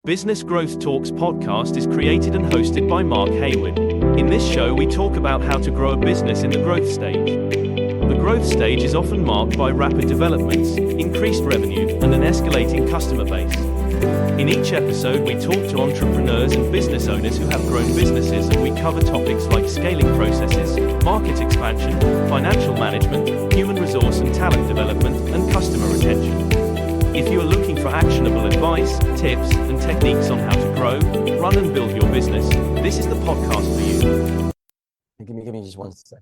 Business Growth Talks podcast is created and hosted by Mark Hayward. In this show, we talk about how to grow a business in the growth stage. The growth stage is often marked by rapid developments, increased revenue, and an escalating customer base. In each episode, we talk to entrepreneurs and business owners who have grown businesses, and we cover topics like scaling processes, market expansion, financial management, human resource and talent development, and customer retention. If you are looking for actionable advice, tips, and techniques on how to grow, run and build your business, this is the podcast for you. Give me just 1 second.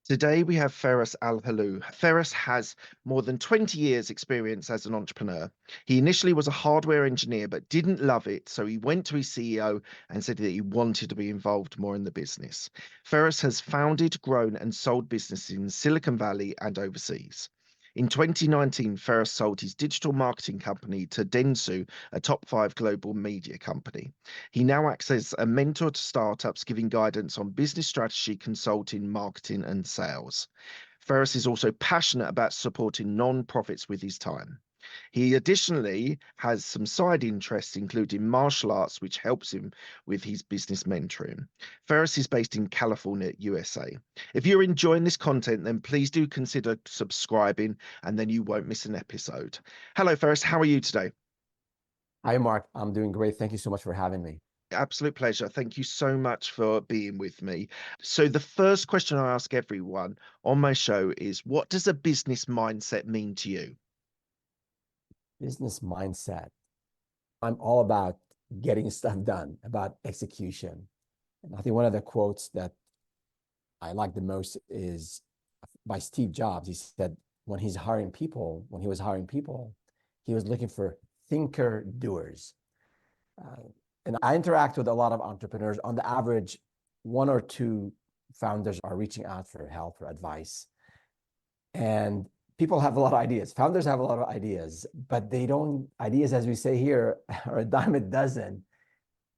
Today we have Feras Alhlou. Feras has more than 20 years experience as an entrepreneur. He initially was a hardware engineer but didn't love it, so he went to his CEO and said that he wanted to be involved more in the business. Feras has founded, grown and sold businesses in Silicon Valley and overseas. In 2019, Feras sold his digital marketing company to Dentsu, a top 5 global media company. He now acts as a mentor to startups, giving guidance on business strategy, consulting, marketing, and sales. Feras is also passionate about supporting non-profits with his time. He additionally has some side interests, including martial arts, which helps him with his business mentoring. Feras is based in California, USA. If you're enjoying this content, then please do consider subscribing, and then you won't miss an episode. Hello, Feras. How are you today? Hi, Mark. I'm doing great. Thank you so much for having me. Absolute pleasure. Thank you so much for being with me. So the first question I ask everyone on my show is, what does a business mindset mean to you? Business mindset. I'm all about getting stuff done, about execution. And I think one of the quotes that I like the most is by Steve Jobs. He said when he was hiring people, he was looking for thinker doers. And I interact with a lot of entrepreneurs. On the average, 1 or 2 founders are reaching out for help or advice. And people have a lot of ideas. Founders have a lot of ideas, but ideas, as we say here, are a dime a dozen.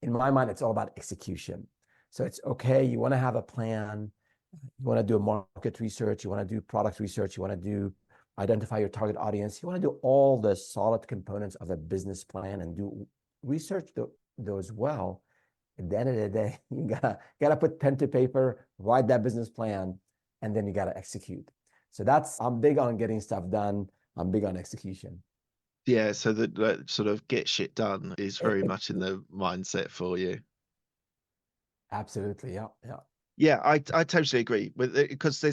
In my mind, it's all about execution. So it's okay, you want to have a plan, you want to do a market research, you want to do product research, you want to identify your target audience, you want to do all the solid components of a business plan and do research those well. At the end of the day, you gotta put pen to paper, write that business plan, and then you gotta execute. So I'm big on getting stuff done. I'm big on execution. Yeah, so that sort of get shit done is very much in the mindset for you. Absolutely, yeah. Yeah, I totally agree with it, because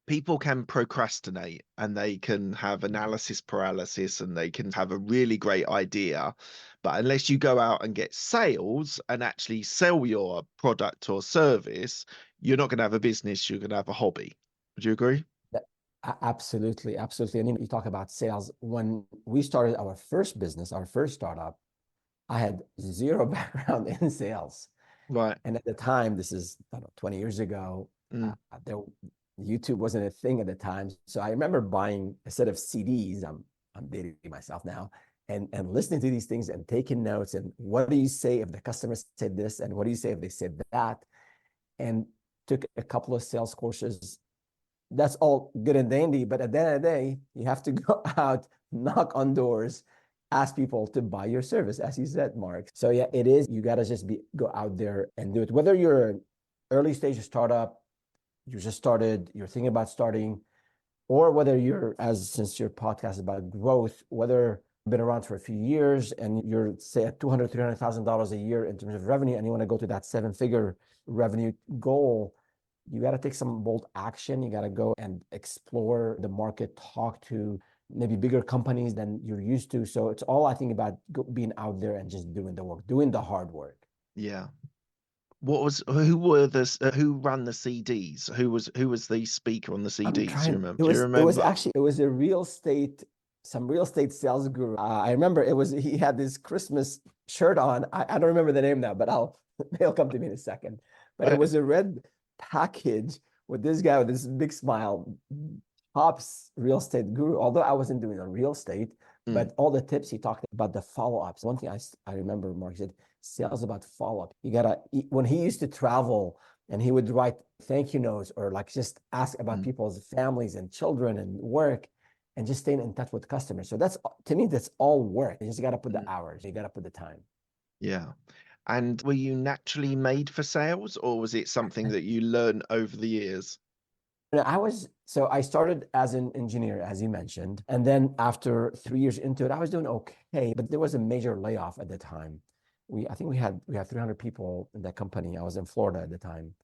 people can procrastinate and they can have analysis paralysis and they can have a really great idea, but unless you go out and get sales and actually sell your product or service, you're not going to have a business, you're going to have a hobby. Would you agree? Absolutely. And you talk about sales. When we started our first business, our first startup, I had zero background in sales. Right. And at the time, this is 20 years ago, YouTube wasn't a thing at the time. So I remember buying a set of CDs. I'm dating myself now. And listening to these things and taking notes, and what do you say if the customer said this, and what do you say if they said that, and took a couple of sales courses. That's all good and dandy, but at the end of the day, you have to go out, knock on doors, ask people to buy your service, as you said, Mark. So yeah, it is. You got to just go out there and do it. Whether you're an early stage startup, you just started, you're thinking about starting, or whether since your podcast is about growth, whether you've been around for a few years and you're, say, at $200,000, $300,000 a year in terms of revenue, and you want to go to that 7-figure revenue goal, you got to take some bold action. You got to go and explore the market, talk to maybe bigger companies than you're used to. So it's all, I think, about being out there and just doing the work, doing the hard work. Yeah. Who ran the CDs? Who was the speaker on the CDs? Do you remember? It was some real estate sales guru. I remember he had this Christmas shirt on. I don't remember the name now, but it'll come to me in a second. But it was a red package with this guy with this big smile, Pop's real estate guru. Although I wasn't doing the real estate, but all the tips he talked about, the follow-ups. One thing I remember, Mark said, sales about follow-up. When he used to travel and he would write thank you notes or just ask about people's families and children and work, and just staying in touch with customers. So that's, to me, that's all work. You just got to put the Mm. hours, you got to put the time. Yeah. And were you naturally made for sales, or was it something that you learned over the years? So I started as an engineer, as you mentioned, and then after 3 years into it, I was doing okay, but there was a major layoff at the time. I think we had 300 people in that company. I was in Florida at the time,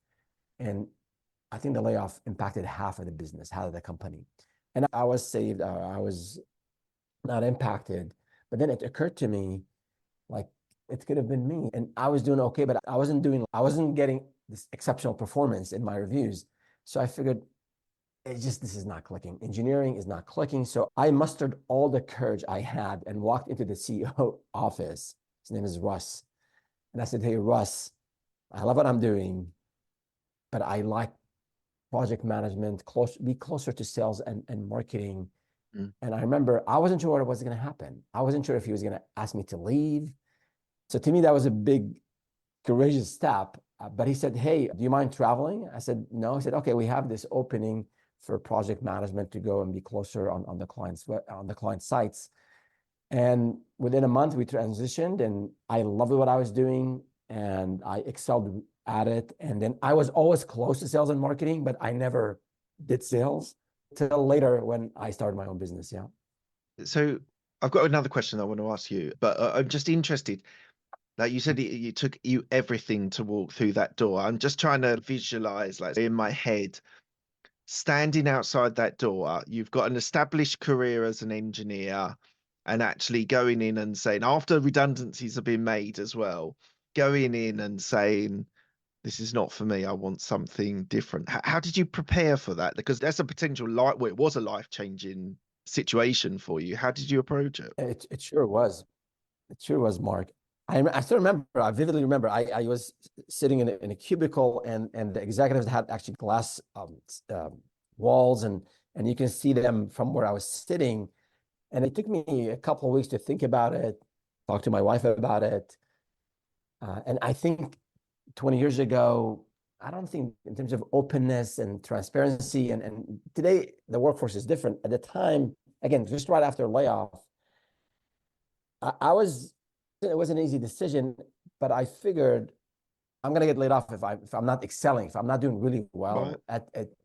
and I think the layoff impacted half of the business, half of the company. And I was saved, I was not impacted. But then it occurred to me, like, it could have been me. And I was doing okay, but I wasn't getting this exceptional performance in my reviews. So I figured, this is not clicking. Engineering is not clicking. So I mustered all the courage I had and walked into the CEO office. His name is Russ. And I said, hey, Russ, I love what I'm doing, but I like project management, be closer to sales and marketing. Mm. And I remember I wasn't sure what was going to happen. I wasn't sure if he was going to ask me to leave. So to me, that was a big, courageous step. But he said, hey, do you mind traveling? I said, no. He said, okay, we have this opening for project management to go and be closer on the client sites. And within a month, we transitioned, and I loved what I was doing, and I excelled at it. And then I was always close to sales and marketing, but I never did sales till later when I started my own business. Yeah. So I've got another question I want to ask you, but I'm just interested. Like you said, it took you everything to walk through that door. I'm just trying to visualize, like in my head, standing outside that door. You've got an established career as an engineer, and actually going in and saying, after redundancies have been made as well, going in and saying, this is not for me, I want something different. How did you prepare for that? Because that's a potential it was a life-changing situation for you. How did you approach it? It sure was. It sure was, Mark. I still remember, I vividly remember, I was sitting in a cubicle, and the executives had actually glass walls, and you can see them from where I was sitting. And it took me a couple of weeks to think about it, talk to my wife about it. And I think 20 years ago, I don't think in terms of openness and transparency, and today the workforce is different. At the time, again, just right after layoff, it was an easy decision, but I figured I'm going to get laid off if I'm not excelling, if I'm not doing really well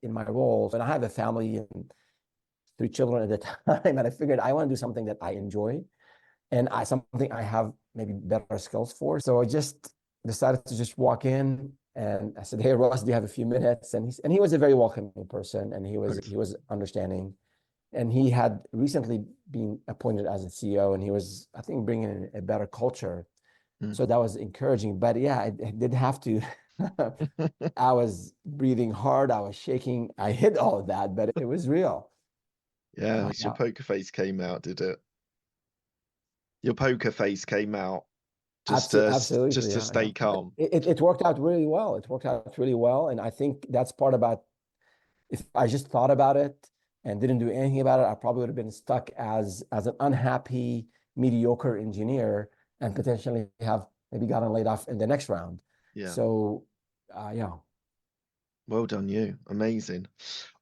in my roles. And I have a family and 3 children at the time, and I figured I want to do something that I enjoy, and something I have maybe better skills for. So I just decided to just walk in, and I said, hey, Ross, do you have a few minutes? And he was a very welcoming person, and he was understanding. And he had recently been appointed as a CEO, and he was, I think, bringing in a better culture. So that was encouraging. But yeah, I did have to. I was breathing hard. I was shaking. I hid all of that, but it was real. Yeah, your poker face came out, did it? Your poker face came out Absolutely, just to stay calm. It worked out really well. It worked out really well. And I think that's part about, if I just thought about it and didn't do anything about it, I probably would have been stuck as an unhappy, mediocre engineer, and potentially have maybe gotten laid off in the next round. Yeah. So, yeah. Well done, you. Amazing.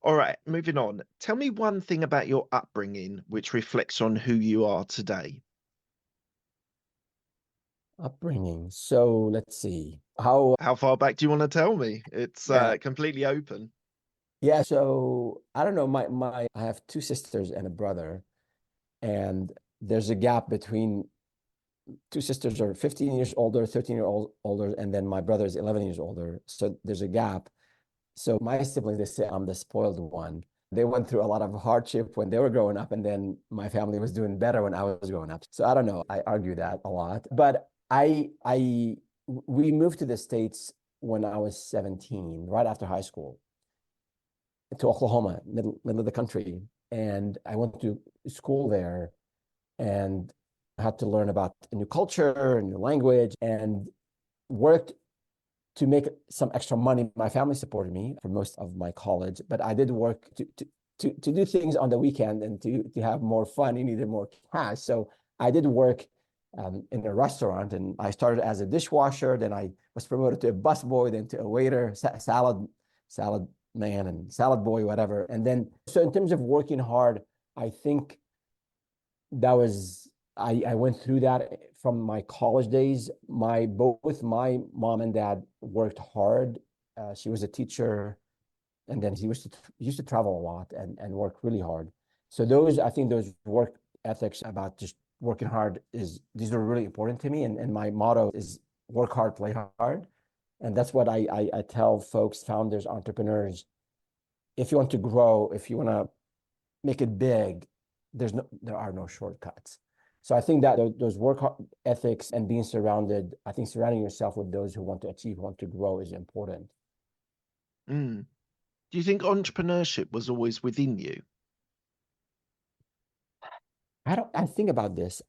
All right, moving on. Tell me one thing about your upbringing which reflects on who you are today. Upbringing. So let's see. How far back do you want to tell me? It's completely open. Yeah, so I don't know. I have 2 sisters and a brother, and there's a gap between 2 sisters are 15 years older, 13 years older, and then my brother is 11 years older. So there's a gap. So my siblings, they say I'm the spoiled one. They went through a lot of hardship when they were growing up, and then my family was doing better when I was growing up. So I don't know. I argue that a lot, but we moved to the States when I was 17, right after high school, to Oklahoma, middle of the country. And I went to school there, and I had to learn about a new culture, a new language, and worked to make some extra money. My family supported me for most of my college, but I did work to do things on the weekend, and to have more fun. You needed more cash. So I did work in a restaurant, and I started as a dishwasher. Then I was promoted to a busboy, then to a waiter, salad man and salad boy, whatever. And then, so in terms of working hard, I think that was, I went through that from my college days. Both my mom and dad worked hard. She was a teacher, and then he used to travel a lot and work really hard. So I think those work ethics about just working hard these are really important to me. And my motto is work hard, play hard. And that's what I tell folks, founders, entrepreneurs. If you want to grow, if you want to make it big, there are no shortcuts. So I think that those work ethics and surrounding yourself with those who want to achieve, want to grow is important. Mm. Do you think entrepreneurship was always within you? I think about this.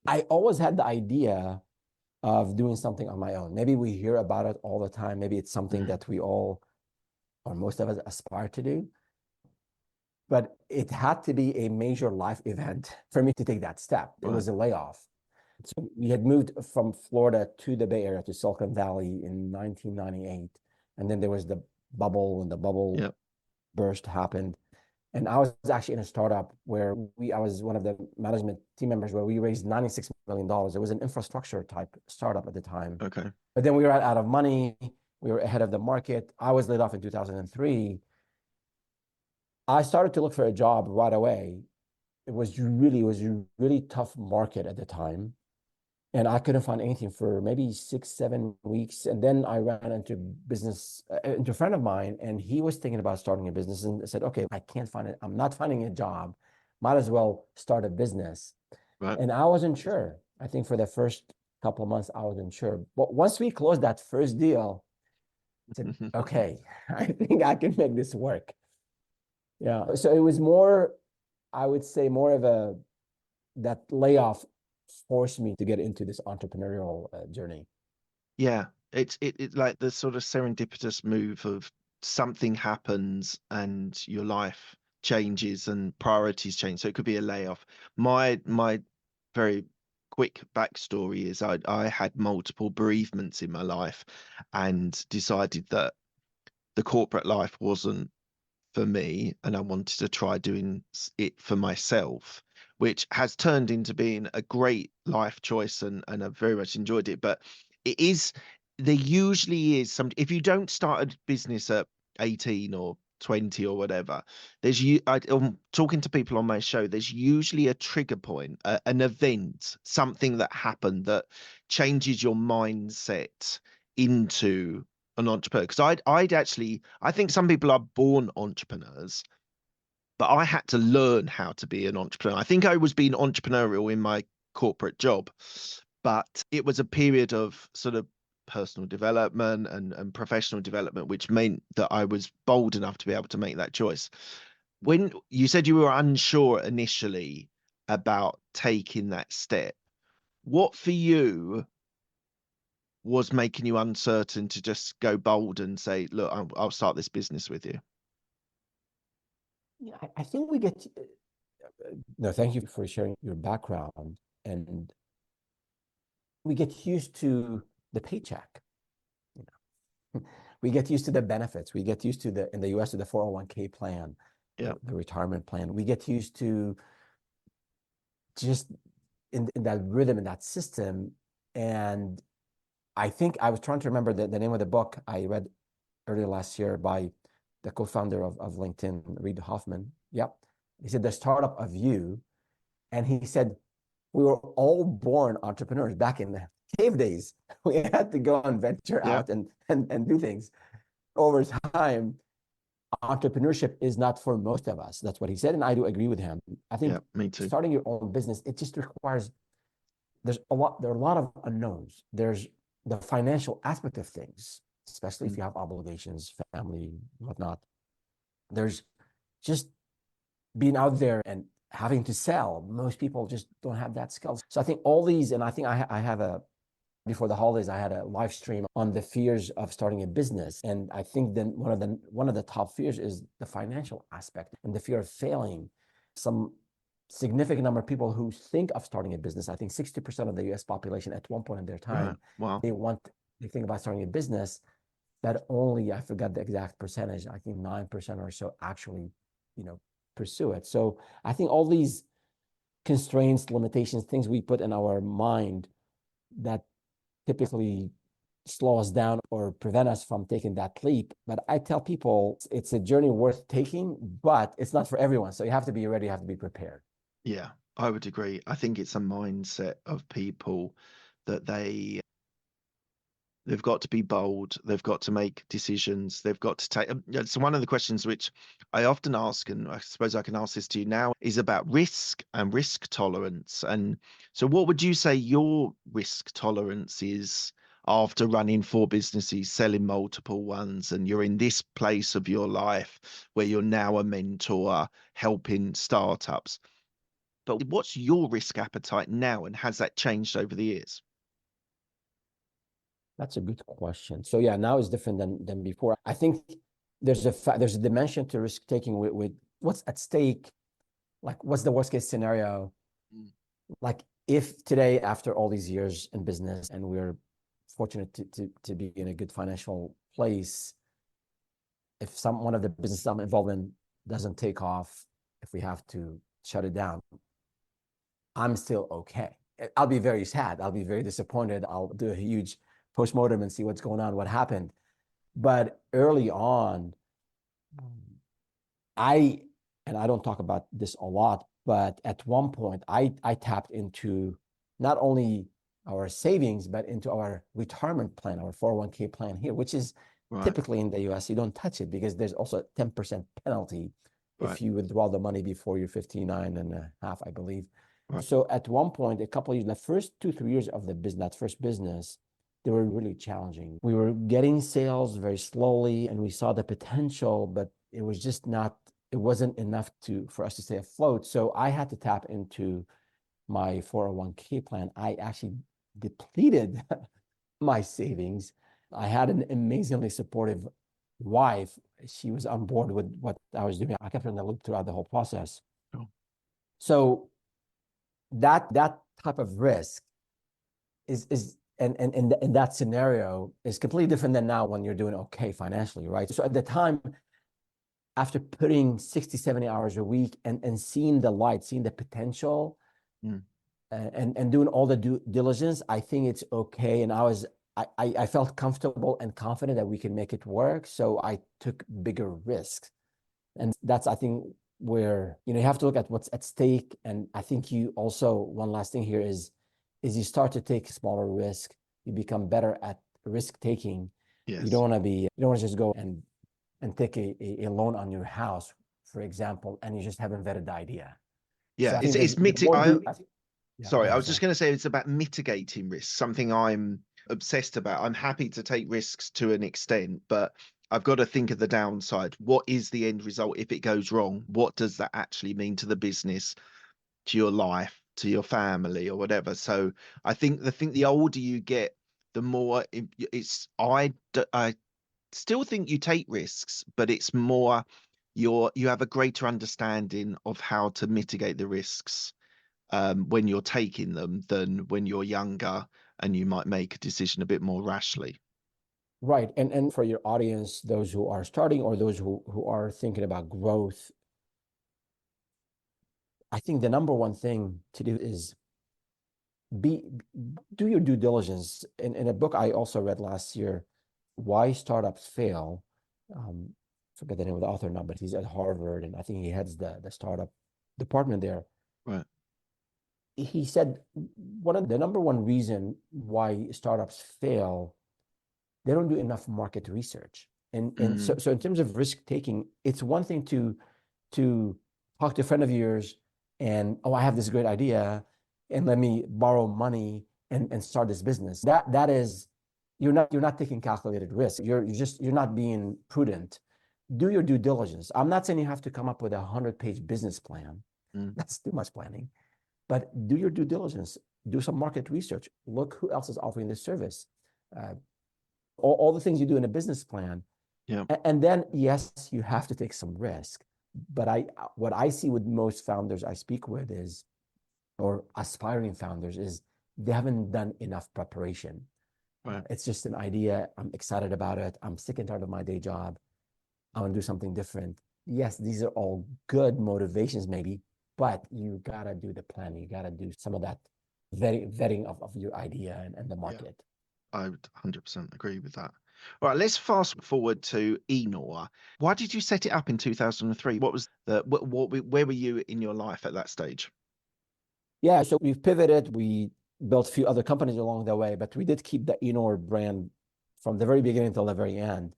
I always had the idea of doing something on my own. Maybe we hear about it all the time. Maybe it's something that we all, or most of us, aspire to do. But it had to be a major life event for me to take that step. It was a layoff. So we had moved from Florida to the Bay Area, to Silicon Valley in 1998. And then there was the bubble, when the bubble burst happened. And I was actually in a startup where I was one of the management team members, where we raised $96 million. It was an infrastructure type startup at the time. Okay. But then we were out of money. We were ahead of the market. I was laid off in 2003. I started to look for a job right away. It was a really tough market at the time. And I couldn't find anything for maybe 6-7 weeks. And then I ran into a friend of mine, and he was thinking about starting a business, and I said, okay, I can't find it. I'm not finding a job. Might as well start a business. Right. And I wasn't sure. I think for the first couple of months, I wasn't sure. But once we closed that first deal, I said, okay, I think I can make this work. Yeah. So it was more, I would say, more of that layoff forced me to get into this entrepreneurial journey. Yeah, it's like the sort of serendipitous move of something happens and your life changes and priorities change. So it could be a layoff. My very quick backstory is I had multiple bereavements in my life and decided that the corporate life wasn't for me, and I wanted to try doing it for myself, which has turned into being a great life choice, and I've very much enjoyed it. But there usually is if you don't start a business at 18 or 20 or whatever, I'm talking to people on my show, there's usually a trigger point, an event, something that happened that changes your mindset into an entrepreneur. Because I think some people are born entrepreneurs, but I had to learn how to be an entrepreneur. I think I was being entrepreneurial in my corporate job, but it was a period of sort of personal development and professional development, which meant that I was bold enough to be able to make that choice. When you said you were unsure initially about taking that step, what for you was making you uncertain to just go bold and say, look, I'll start this business with you? Yeah, I think we get, no, thank you for sharing your background. And we get used to the paycheck. We get used to the benefits. We get used to in the US, to the 401k plan, the retirement plan. We get used to just in that rhythm, in that system. And I think I was trying to remember the name of the book I read earlier last year by the co-founder of LinkedIn, Reid Hoffman. Yep. He said, The Startup of You. And he said, we were all born entrepreneurs back in the cave days. We had to go and venture out and do things. Over time, entrepreneurship is not for most of us. That's what he said. And I do agree with him. I think me too. Starting your own business, it just requires, there are a lot of unknowns. There's the financial aspect of things, especially if you have obligations, family, whatnot. There's just being out there and having to sell. Most people just don't have that skill. So I think all these, and I think I have before the holidays, I had a live stream on the fears of starting a business. And I think then one of the top fears is the financial aspect and the fear of failing. Some significant number of people who think of starting a business, I think 60% of the US population at one point in their time, wow, they think about starting a business. That only, I forgot the exact percentage, I think 9% or so actually, pursue it. So I think all these constraints, limitations, things we put in our mind that typically slow us down or prevent us from taking that leap. But I tell people it's a journey worth taking, but it's not for everyone. So you have to be ready, you have to be prepared. Yeah, I would agree. I think it's a mindset of people that they've got to be bold, they've got to make decisions, they've got to take. So one of the questions which I often ask, and I suppose I can ask this to you now, is about risk and risk tolerance. And so what would you say your risk tolerance is after running 4 businesses, selling multiple ones, and you're in this place of your life where you're now a mentor, helping startups? But what's your risk appetite now, and has that changed over the years? That's a good question. So yeah, now is different than before. I think there's a dimension to risk taking with what's at stake. Like, what's the worst case scenario? Mm. Like, if today, after all these years in business, and we're fortunate to be in a good financial place, if one of the businesses I'm involved in doesn't take off, if we have to shut it down, I'm still okay. I'll be very sad. I'll be very disappointed. I'll do a huge postmortem and see what's going on, what happened. But early on, and I don't talk about this a lot, but at one point I tapped into not only our savings, but into our retirement plan, our 401k plan here, which is typically in the US, you don't touch it because there's also a 10% penalty if you withdraw the money before you're 59 and a half, I believe. So at one point, a couple of years, the first 2-3 years of the business, that first business, they were really challenging. We were getting sales very slowly, and we saw the potential, but it was just not, it wasn't enough for us to stay afloat. So I had to tap into my 401k plan. I actually depleted my savings. I had an amazingly supportive wife. She was on board with what I was doing. I kept her in the loop throughout the whole process. So that type of risk is in that scenario is completely different than now when you're doing okay financially, right? So at the time, after putting 60, 70 hours a week and seeing the light, seeing the potential, and doing all the due diligence, I think it's okay. And I felt comfortable and confident that we can make it work. So I took bigger risks. And that's, I think, where, you have to look at what's at stake. And I think you also, one last thing here is you start to take smaller risk. You become better at risk taking. Yes. You don't want to just go and take a loan on your house, for example, and you just haven't vetted the idea. Yeah, so it's mitigating. Sorry, I was just going to say it's about mitigating risk, something I'm obsessed about. I'm happy to take risks to an extent, but I've got to think of the downside. What is the end result if it goes wrong? What does that actually mean to the business, to your life, to your family, or whatever? So I think the older you get, the more I still think you take risks, but it's more you have a greater understanding of how to mitigate the risks when you're taking them than when you're younger and you might make a decision a bit more rashly. Right. And for your audience, those who are starting or those who are thinking about growth, I think the number one thing to do is do your due diligence. In a book I also read last year, Why Startups Fail. Forget the name of the author now, but he's at Harvard, and I think he heads the startup department there. Right. He said one of the number one reason why startups fail, they don't do enough market research. And so in terms of risk taking, it's one thing to talk to a friend of yours and, I have this great idea and let me borrow money and start this business. That is, you're not taking calculated risk. You're not being prudent. Do your due diligence. I'm not saying you have to come up with a 100-page business plan. That's too much planning. But do your due diligence. Do some market research. Look who else is offering this service. All the things you do in a business plan. Yeah. And then, yes, you have to take some risk. But what I see with most founders I speak with is, or aspiring founders, is they haven't done enough preparation. Right. It's just an idea. I'm excited about it. I'm sick and tired of my day job. I want to do something different. yes, these are all good motivations maybe, but you gotta do the planning. You gotta do some of that vetting of your idea and the Yeah, market. I would 100% agree with that. All right, let's fast forward to Enor. Why did you set it up in 2003? What was where were you in your life at that stage? Yeah, so we've pivoted. We built a few other companies along the way, but we did keep the Enor brand from the very beginning till the very end.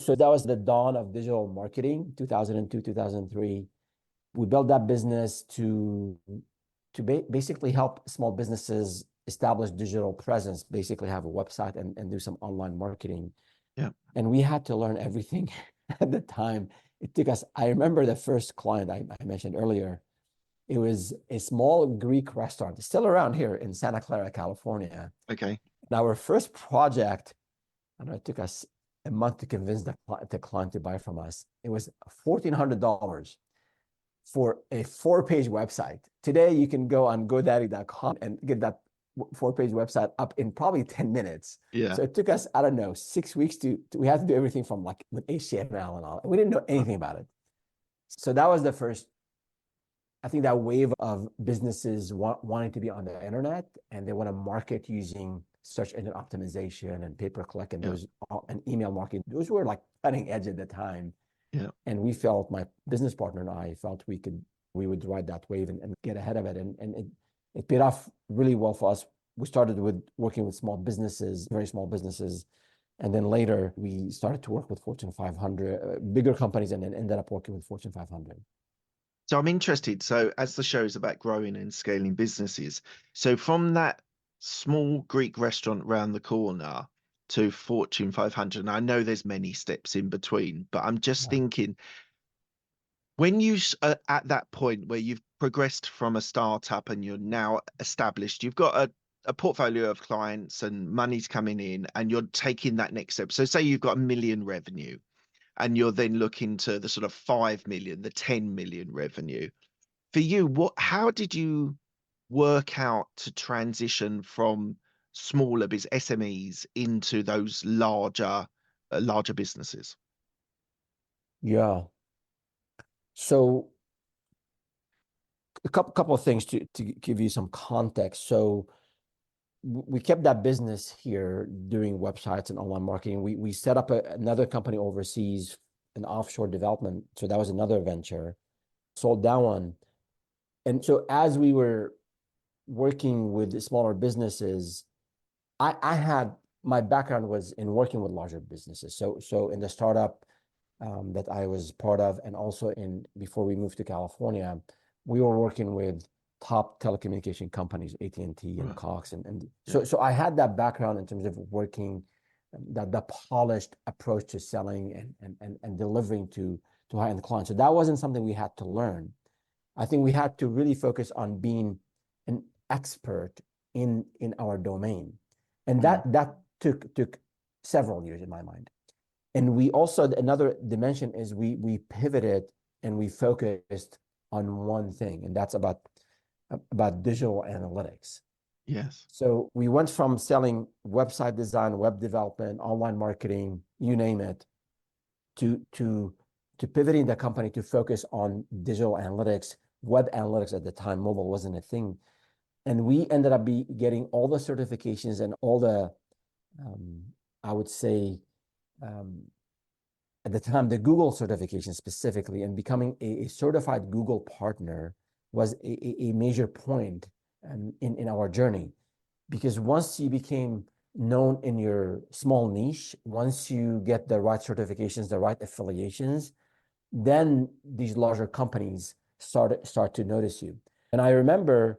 So that was the dawn of digital marketing, 2002, 2003. We built that business to basically help small businesses establish digital presence, basically have a website and do some online marketing. Yeah. And we had to learn everything at the time. It took us, I remember the first client I mentioned earlier. It was a small Greek restaurant, still around here in Santa Clara, California. Okay. And our first project, I don't know, it took us a month to convince the client to buy from us. It was $1,400 for a 4-page website. Today, you can go on GoDaddy.com and get that 4-page website up in probably 10 minutes. Yeah. So it took us, I don't know, 6 weeks we had to do everything from like with HTML and all. We didn't know anything about it. So that was the first, I think, that wave of businesses wanting to be on the internet, and they want to market using search engine optimization and pay-per-click and those and email marketing. Those were like cutting edge at the time. Yeah. And we felt, my business partner and I felt we would ride that wave and get ahead of it. And it paid off really well for us. We started with working with small businesses, very small businesses. And then later we started to work with Fortune 500, bigger companies, and then ended up working with Fortune 500. So I'm interested. So as the show is about growing and scaling businesses, so from that small Greek restaurant round the corner to Fortune 500, and I know there's many steps in between, but I'm just thinking, when you are at that point where you've progressed from a startup and you're now established, you've got a portfolio of clients and money's coming in, and you're taking that next step. So say you've got 1 million revenue, and you're then looking to the sort of 5 million, the 10 million revenue. For you, how did you work out to transition from smaller SMEs into those larger businesses? Yeah. So a couple of things to give you some context. So we kept that business here doing websites and online marketing. We set up another company overseas, an offshore development. So that was another venture, sold that one. And so as we were working with the smaller businesses, I had, my background was in working with larger businesses. So in the startup that I was part of, and also before we moved to California, we were working with top telecommunication companies, AT&T and Cox. So I had that background in terms of working, the polished approach to selling and delivering to high-end clients. So that wasn't something we had to learn. I think we had to really focus on being an expert in our domain. And that took several years in my mind. And we also, another dimension is we pivoted and we focused on one thing, and that's about digital analytics. Yes. So we went from selling website design, web development, online marketing, you name it, to pivoting the company to focus on digital analytics, web analytics. At the time, mobile wasn't a thing. And we ended up getting all the certifications and all the, I would say, at the time, the Google certification specifically, and becoming a certified Google partner was a major point in our journey. Because once you became known in your small niche, once you get the right certifications, the right affiliations, then these larger companies start to notice you. And I remember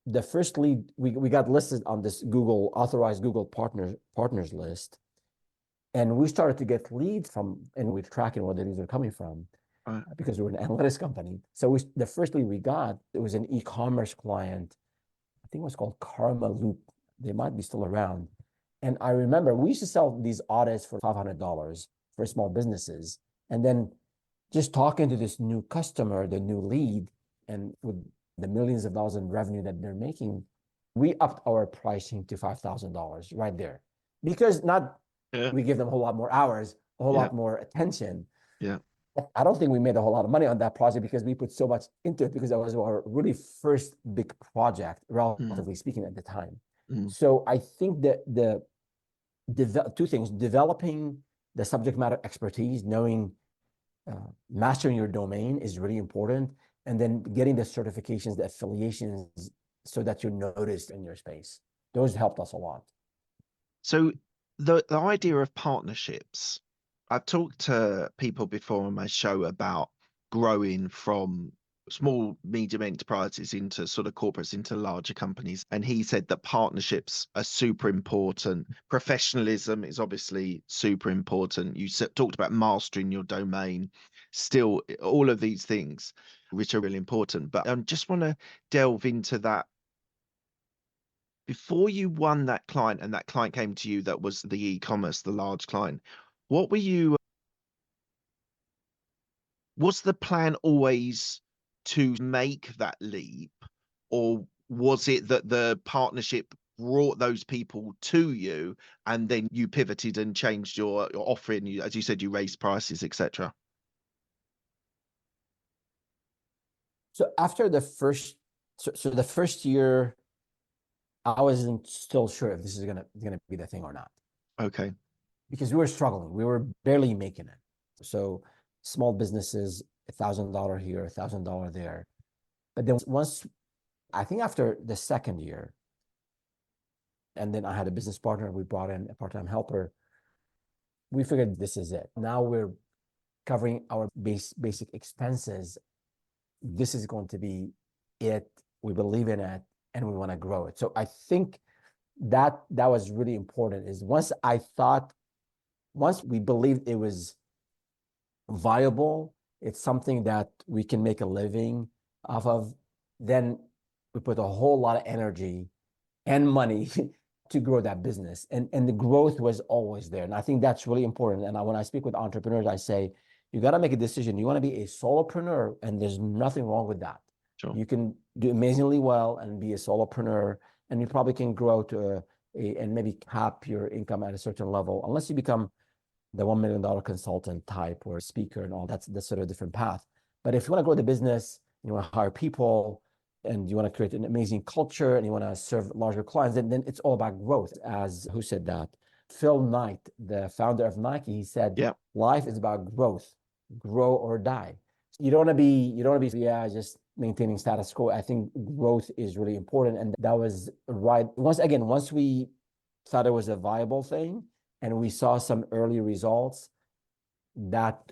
the first lead, we got listed on this Google authorized Google partners list. And we started to get leads from, and we're tracking where the leads are coming from, because we're an analytics company. So the first lead we got, it was an e-commerce client. I think it was called Karma Loop. They might be still around. And I remember we used to sell these audits for $500 for small businesses. And then just talking to this new customer, the new lead, and with the millions of dollars in revenue that they're making, we upped our pricing to $5,000 right there. Because we give them a whole lot more hours, a whole lot more attention. Yeah. I don't think we made a whole lot of money on that project because we put so much into it, because that was our really first big project, relatively speaking, at the time. So I think that two things: developing the subject matter expertise, knowing, mastering your domain is really important, and then getting the certifications, the affiliations, so that you're noticed in your space. Those helped us a lot. So the idea of partnerships, I've talked to people before on my show about growing from small, medium enterprises into sort of corporates, into larger companies. And he said that partnerships are super important. Professionalism is obviously super important. You talked about mastering your domain. Still, all of these things, which are really important. But I just want to delve into that. Before you won that client and that client came to you, that was the e-commerce, the large client, what were you, was the plan always to make that leap, or was it that the partnership brought those people to you and then you pivoted and changed your offering? You, as you said, you raised prices, etc. So after the first, so the first year, I wasn't still sure if this is gonna be the thing or not, Okay. because we were struggling. We were barely making it. So small businesses, $1,000 here, $1,000 there. But then once, I think after the second year, and then I had a business partner, we brought in a part-time helper, we figured this is it. Now we're covering our basic expenses. This is going to be it. We believe in it, and we want to grow it. So I think that was really important, is once we believed it was viable, it's something that we can make a living off of, then we put a whole lot of energy and money to grow that business. And the growth was always there. And I think that's really important. And when I speak with entrepreneurs, I say, you got to make a decision. You want to be a solopreneur, and there's nothing wrong with that. Sure. You can do amazingly well and be a solopreneur, and you probably can grow to and maybe cap your income at a certain level, unless you become the $1 million consultant type or speaker and all. That's sort of a different path. But if you want to grow the business, you want to hire people, and you want to create an amazing culture, and you want to serve larger clients, then it's all about growth. As who said that? Phil Knight, the founder of Nike, he said, Yeah, life is about growth, grow or die. You don't want to be, just maintaining status quo. I think growth is really important. And that was right. Once we thought it was a viable thing, and we saw some early results and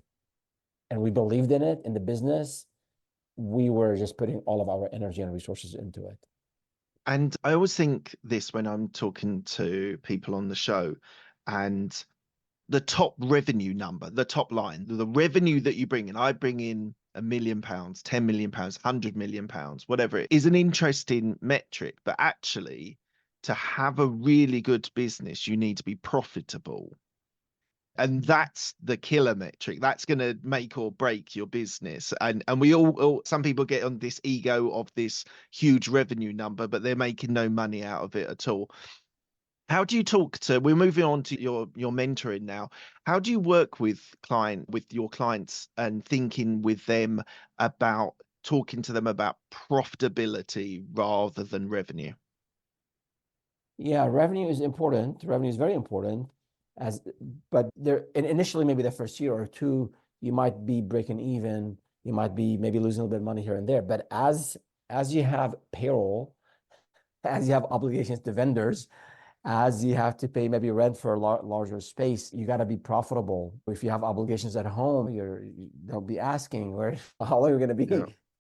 we believed in it, in the business, we were just putting all of our energy and resources into it. and I always think this when I'm talking to people on the show, and the top revenue number, the top line, the revenue that you bring in, I bring in £1 million, £10 million, £100 million, whatever, it is an interesting metric. But actually, to have a really good business, you need to be profitable. And that's the killer metric. That's going to make or break your business. And we all, some people get on this ego of this huge revenue number, but they're making no money out of it at all. How do you talk to, we're moving on to your mentoring now. How do you work with your clients and thinking with them about talking to them about profitability rather than revenue? Yeah, revenue is important. Revenue is very important. But initially, maybe the first year or two, you might be breaking even. You might be maybe losing a little bit of money here and there. But as you have payroll, as you have obligations to vendors, as you have to pay maybe rent for a larger space, you got to be profitable. If you have obligations at home, they'll be asking, how long are you going to be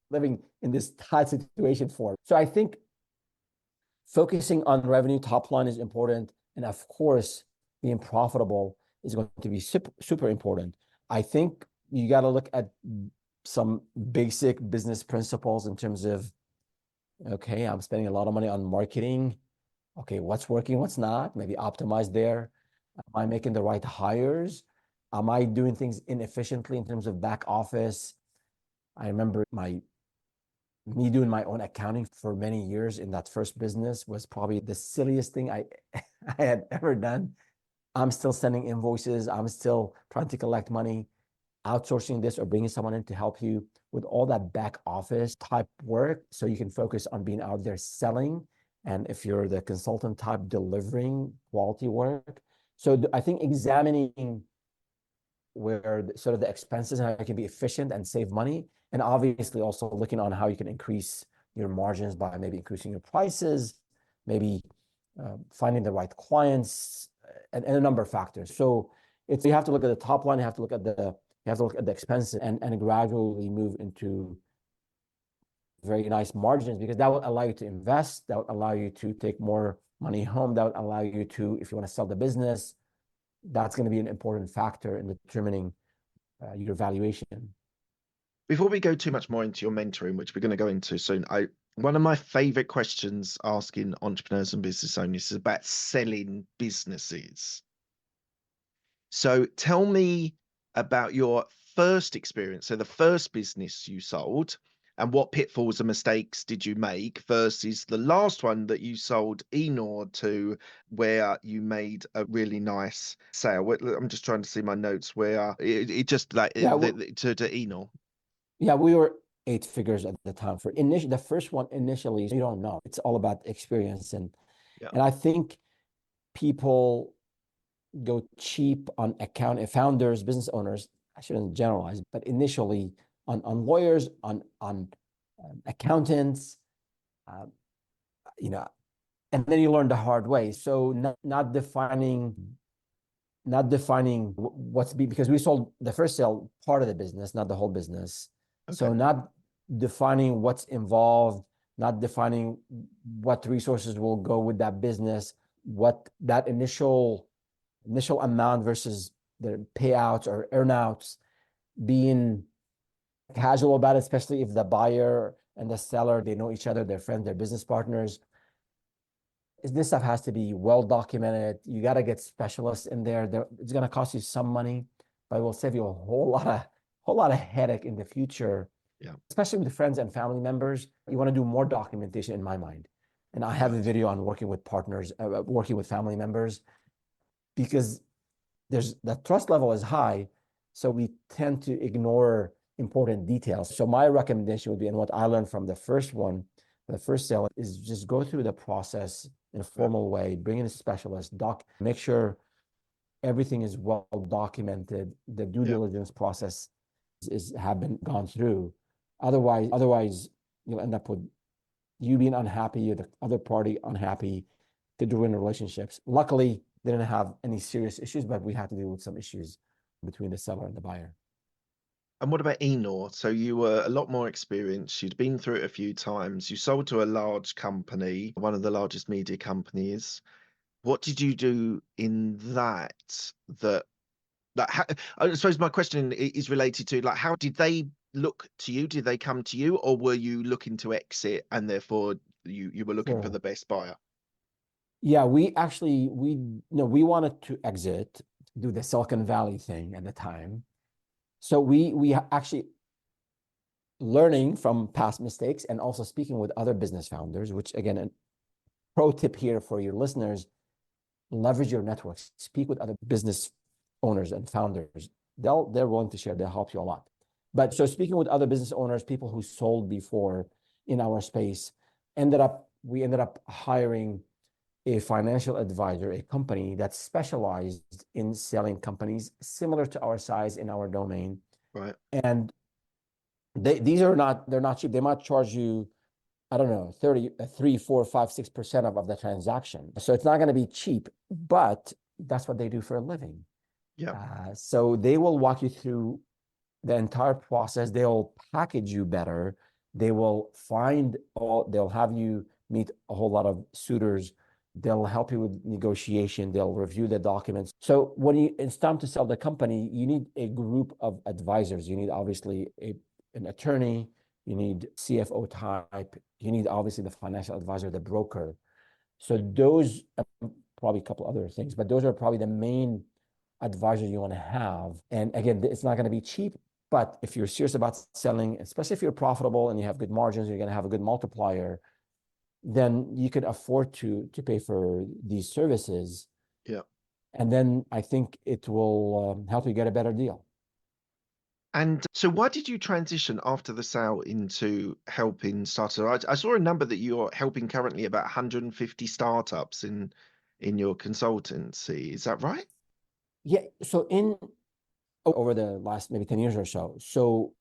living in this tight situation for? So I think focusing on revenue top line is important. And of course, being profitable is going to be super, super important. I think you got to look at some basic business principles in terms of, okay, I'm spending a lot of money on marketing. Okay, what's working, what's not? Maybe optimize there. Am I making the right hires? Am I doing things inefficiently in terms of back office? I remember me doing my own accounting for many years in that first business was probably the silliest thing I had ever done. I'm still sending invoices. I'm still trying to collect money. outsourcing this or bringing someone in to help you with all that back office type work so you can focus on being out there selling. And if you're the consultant type, delivering quality work. So I think examining where sort of the expenses and how you can be efficient and save money. And obviously also looking on how you can increase your margins by maybe increasing your prices, maybe finding the right clients, and a number of factors. So you have to look at the top line, you have to look at the expenses and gradually move into very nice margins, because that will allow you to invest, that will allow you to take more money home, that will allow you to, if you want to sell the business, that's going to be an important factor in determining your valuation. Before we go too much more into your mentoring, which we're going to go into soon, one of my favorite questions asking entrepreneurs and business owners is about selling businesses. So tell me about your first experience. So the first business you sold, and what pitfalls and mistakes did you make versus the last one that you sold Enor to, where you made a really nice sale. I'm just trying to see my notes where it just like to Enor. Yeah, we were 8 figures at the time. For the first one initially, you don't know. It's all about experience, and I think people go cheap on founders, business owners. I shouldn't generalize, but initially on lawyers, on accountants, and then you learn the hard way. So not defining because we sold the first sale part of the business, not the whole business. Okay. So not defining what's involved, not defining what resources will go with that business, what that initial amount versus the payouts or earnouts, being casual about it, especially if the buyer and the seller, they know each other, they're friends, they're business partners. This stuff has to be well documented. You got to get specialists in there. It's going to cost you some money, but it will save you a whole lot of headache in the future. Yeah. Especially with friends and family members, you want to do more documentation in my mind. And I have a video on working with partners, working with family members, because the trust level is high. So we tend to ignore important details. So my recommendation would be, and what I learned from the first sale, is just go through the process in a formal way, bring in a specialist, make sure everything is well documented, the due diligence process have been gone through. Otherwise you'll end up with you being unhappy, or the other party unhappy, to ruin relationships. Luckily, they didn't have any serious issues, but we had to deal with some issues between the seller and the buyer. And what about Enor? So you were a lot more experienced. You'd been through it a few times. You sold to a large company, one of the largest media companies. What did you do in that? I suppose my question is related to, like, how did they look to you? Did they come to you, or were you looking to exit and therefore you were looking for the best buyer? Yeah, we wanted to exit, do the Silicon Valley thing at the time. So we actually, learning from past mistakes and also speaking with other business founders, which again, a pro tip here for your listeners, leverage your networks, speak with other business owners and founders. They're willing to share, they'll help you a lot. But so speaking with other business owners, people who sold before in our space, we ended up hiring a financial advisor, a company that specialized in selling companies similar to our size in our domain. Right. And they're not cheap. They might charge you, I don't know, 3, 4, 5, 6% of the transaction. So it's not going to be cheap, but that's what they do for a living. Yeah. So they will walk you through the entire process. They'll package you better. They'll have you meet a whole lot of suitors. They'll help you with negotiation. They'll review the documents. So when it's time to sell the company, you need a group of advisors. You need obviously an attorney. You need CFO type. You need obviously the financial advisor, the broker. So those probably a couple other things, but those are probably the main advisors you want to have. And again, it's not going to be cheap, but if you're serious about selling, especially if you're profitable and you have good margins, you're going to have a good multiplier, then you could afford to pay for these services. Yeah. And then I think it will help you get a better deal. And so why did you transition after the sale into helping startups? I saw a number that you're helping currently about 150 startups in your consultancy. Is that right? Yeah. So over the last maybe 10 years or so. So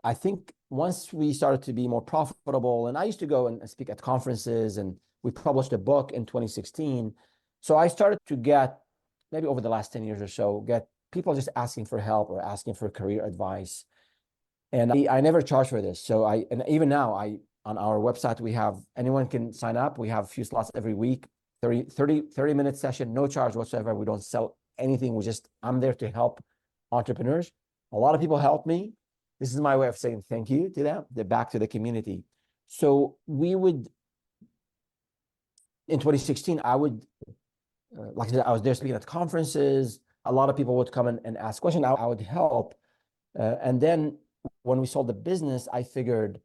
I think once we started to be more profitable, and I used to go and speak at conferences, and we published a book in 2016. So I started to get, maybe over the last 10 years or so, get people just asking for help or asking for career advice. And I never charge for this. So and even now, on our website, we have, anyone can sign up. We have a few slots every week, 30-minute session, no charge whatsoever. We don't sell anything. I'm there to help entrepreneurs. A lot of people help me. This is my way of saying thank you to them. They're back to the community. So in 2016, like I said, I was there speaking at conferences. A lot of people would come and ask questions. I would help. And then when we sold the business, I figured,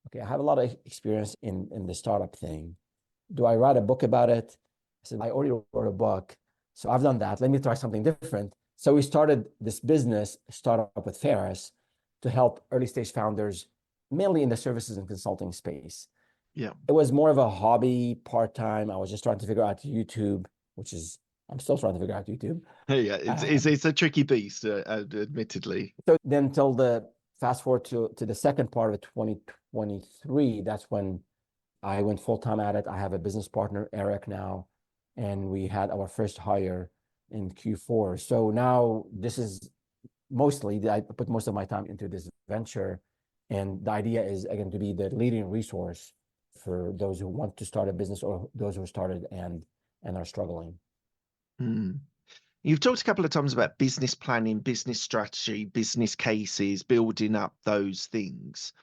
okay, I have a lot of experience in the startup thing. Do I write a book about it? I said, I already wrote a book. So I've done that. Let me try something different. So we started this business startup with Feras to help early stage founders, mainly in the services and consulting space. Yeah. It was more of a hobby, part-time. I was just trying to figure out YouTube, I'm still trying to figure out YouTube. Yeah, it's a tricky beast, admittedly. So then fast forward to the second part of 2023, that's when I went full-time at it. I have a business partner, Eric, now, and we had our first hire in Q4. So now this is I put most of my time into this venture. And the idea is, again, to be the leading resource for those who want to start a business or those who started and are struggling. You've talked a couple of times about business planning, business strategy, business cases, building up those things.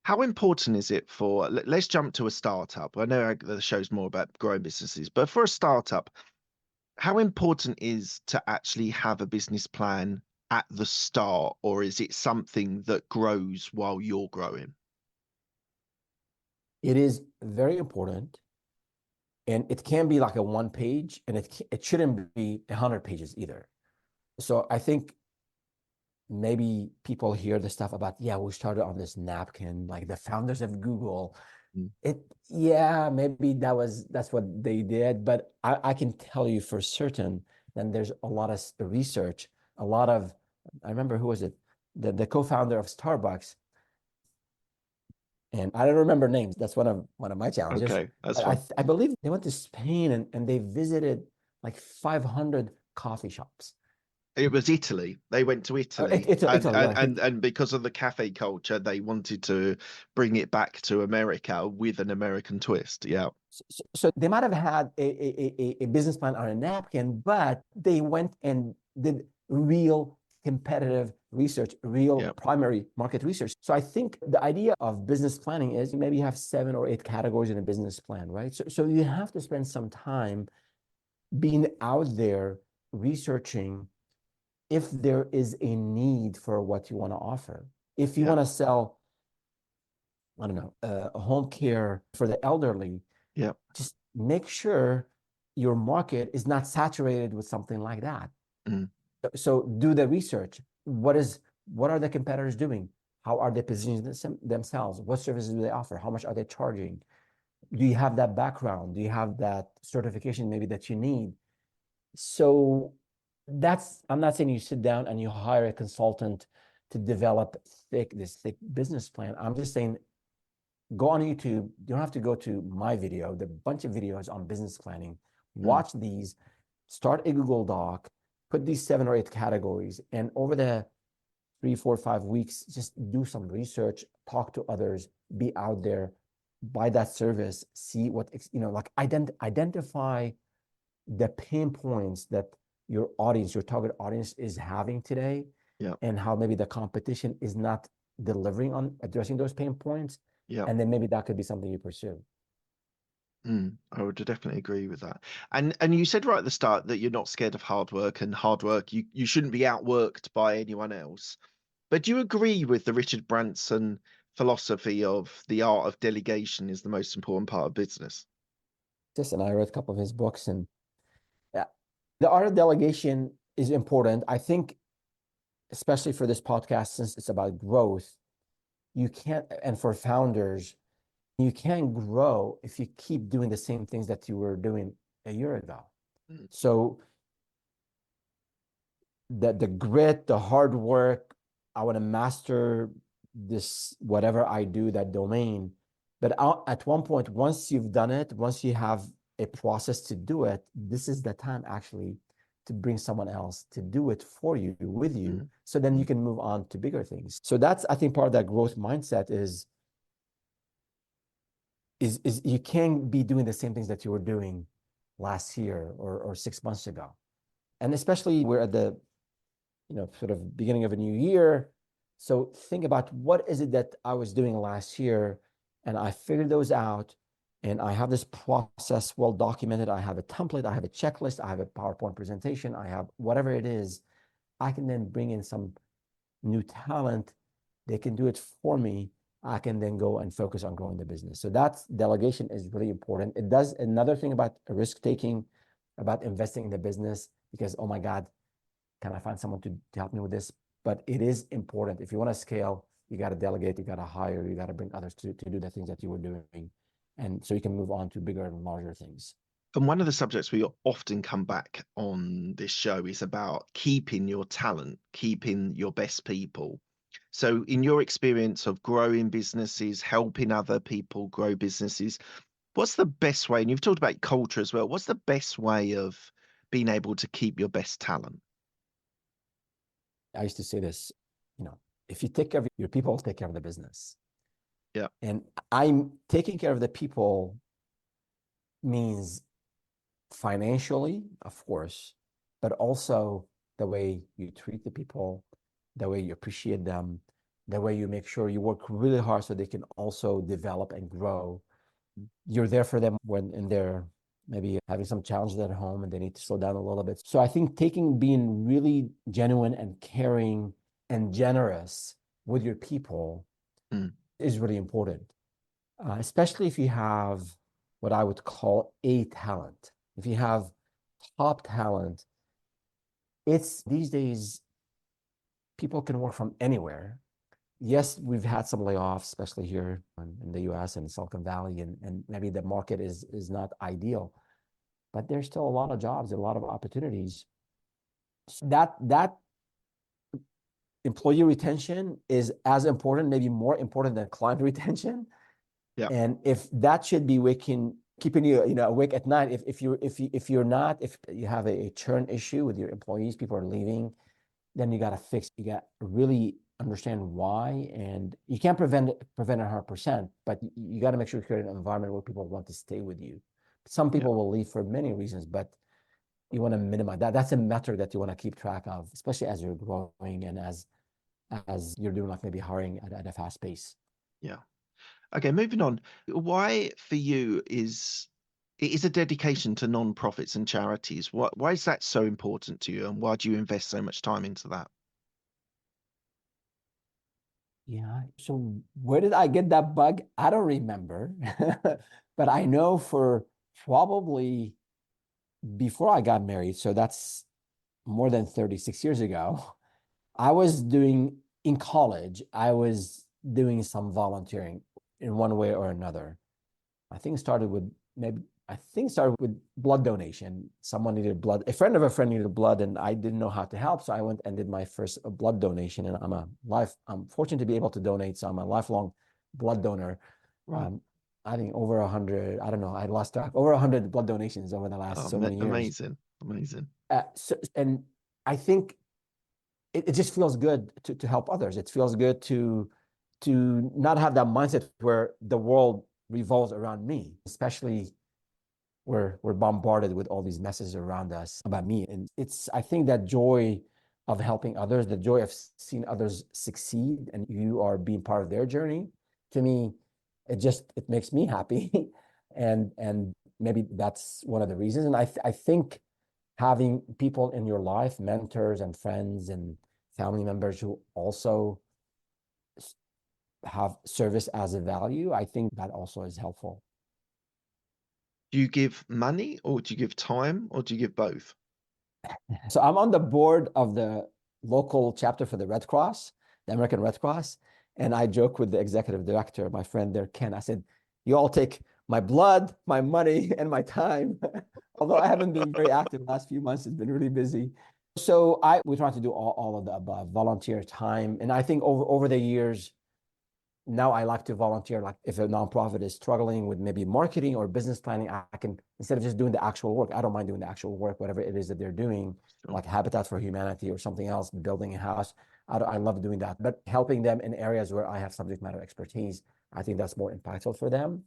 How important is it let's jump to a startup. I know the show's more about growing businesses, but for a startup, how important is to actually have a business plan at the start, or is it something that grows while you're growing? It is very important. And it can be like a 1 page, and it shouldn't be 100 pages either. So I think maybe people hear the stuff about, yeah, we started on this napkin, like the founders of Google. Maybe that's what they did. But I can tell you for certain, then there's a lot of research, I remember, who was it? The co-founder of Starbucks. And I don't remember names. That's one of my challenges. Okay, that's fine. I believe they went to Spain and they visited like 500 coffee shops. It was Italy. They went to Italy. Italy, and because of the cafe culture, they wanted to bring it back to America with an American twist. Yeah. So they might have had a business plan on a napkin, but they went and did real competitive research, primary market research. So I think the idea of business planning is maybe you have 7 or 8 categories in a business plan, right? So you have to spend some time being out there researching if there is a need for what you want to offer. If you want to sell, I don't know, home care for the elderly, just make sure your market is not saturated with something like that. So do the research. What are the competitors doing? How are they positioning themselves? What services do they offer? How much are they charging? Do you have that background? Do you have that certification maybe that you need? So I'm not saying you sit down and you hire a consultant to develop this thick business plan. I'm just saying, go on YouTube. You don't have to go to my video. There are a bunch of videos on business planning. Watch these, start a Google Doc, put these 7 or 8 categories, and over the 3, 4, 5 weeks, just do some research, talk to others, be out there, buy that service, see what, like identify the pain points that your target audience is having today, and how maybe the competition is not delivering on addressing those pain points. And then maybe that could be something you pursue. I would definitely agree with that. And you said right at the start that you're not scared of hard work, and hard work, you shouldn't be outworked by anyone else. But do you agree with the Richard Branson philosophy of the art of delegation is the most important part of business? Yes, and I read a couple of his books, and the art of delegation is important. I think especially for this podcast, since it's about growth, you can't, and for founders, you can't grow if you keep doing the same things that you were doing a year ago. So the grit, the hard work, I want to master this, whatever I do, that domain. But at one point, once you've done it, once you have a process to do it, this is the time actually to bring someone else to do it for you, with you, so then you can move on to bigger things. So that's, I think, part of that growth mindset is you can't be doing the same things that you were doing last year or 6 months ago. And especially we're at the, sort of beginning of a new year. So think about, what is it that I was doing last year? And I figured those out, and I have this process well documented. I have a template, I have a checklist, I have a PowerPoint presentation, I have whatever it is. I can then bring in some new talent. They can do it for me. I can then go and focus on growing the business. So that's, delegation is really important. It does another thing about risk taking, about investing in the business, because, oh my God, can I find someone to help me with this? But it is important. If you want to scale, you got to delegate, you got to hire, you got to bring others to do the things that you were doing. And so you can move on to bigger and larger things. And one of the subjects we often come back on this show is about keeping your talent, keeping your best people. So in your experience of growing businesses, helping other people grow businesses, what's the best way, and you've talked about culture as well, what's the best way of being able to keep your best talent? I used to say this, if you take care of your people, take care of the business. Yeah. And I'm taking care of the people means financially, of course, but also the way you treat the people, the way you appreciate them, the way you make sure you work really hard so they can also develop and grow. You're there for them when they're maybe having some challenges at home and they need to slow down a little bit. So I think being really genuine and caring and generous with your people is really important, especially if you have what I would call A talent. If you have top talent, it's these days, people can work from anywhere. Yes, we've had some layoffs, especially here in the US and Silicon Valley, and maybe the market is not ideal, but there's still a lot of jobs, a lot of opportunities. So that employee retention is as important, maybe more important than client retention. Yeah. And if that should be keeping you awake at night, if you have a churn issue with your employees, people are leaving, then you got to fix. You got to really understand why, and you can't prevent it 100%, but you got to make sure you create an environment where people want to stay with you. Some people will leave for many reasons, but you want to minimize that. That's a metric that you want to keep track of, especially as you're growing and as you're doing, like, maybe hiring at a fast pace. Yeah. Okay, moving on. Why for you is a dedication to non-profits and charities? Why is that so important to you, and why do you invest so much time into that? Yeah. So where did I get that bug? I don't remember, but I know for probably before I got married, so that's more than 36 years ago, in college, I was doing some volunteering in one way or another. I think it started with blood donation. Someone needed blood. A friend of a friend needed blood, and I didn't know how to help. So I went and did my first blood donation. And I'm fortunate to be able to donate. So I'm a lifelong blood donor. Right. I think over 100, I don't know, I lost track, over 100 blood donations over the last so many years. Amazing. And I think it just feels good to help others. It feels good to not have that mindset where the world revolves around me, especially we're bombarded with all these messages around us about me. And I think that joy of helping others, the joy of seeing others succeed and you are being part of their journey, to me, it makes me happy. and maybe that's one of the reasons. And I think having people in your life, mentors and friends and family members who also have service as a value, I think that also is helpful. Do you give money, or do you give time, or do you give both? So I'm on the board of the local chapter for the Red Cross, the American Red Cross. And I joke with the executive director, my friend there, Ken. I said, you all take my blood, my money, and my time. Although I haven't been very active the last few months, it's been really busy. So we try to do all of the above, volunteer time. And I think over the years, now I like to volunteer. Like if a nonprofit is struggling with maybe marketing or business planning, I can, instead of just doing the actual work, I don't mind doing the actual work, whatever it is that they're doing, like Habitat for Humanity or something else, building a house. I love doing that, but helping them in areas where I have subject matter expertise, I think that's more impactful for them.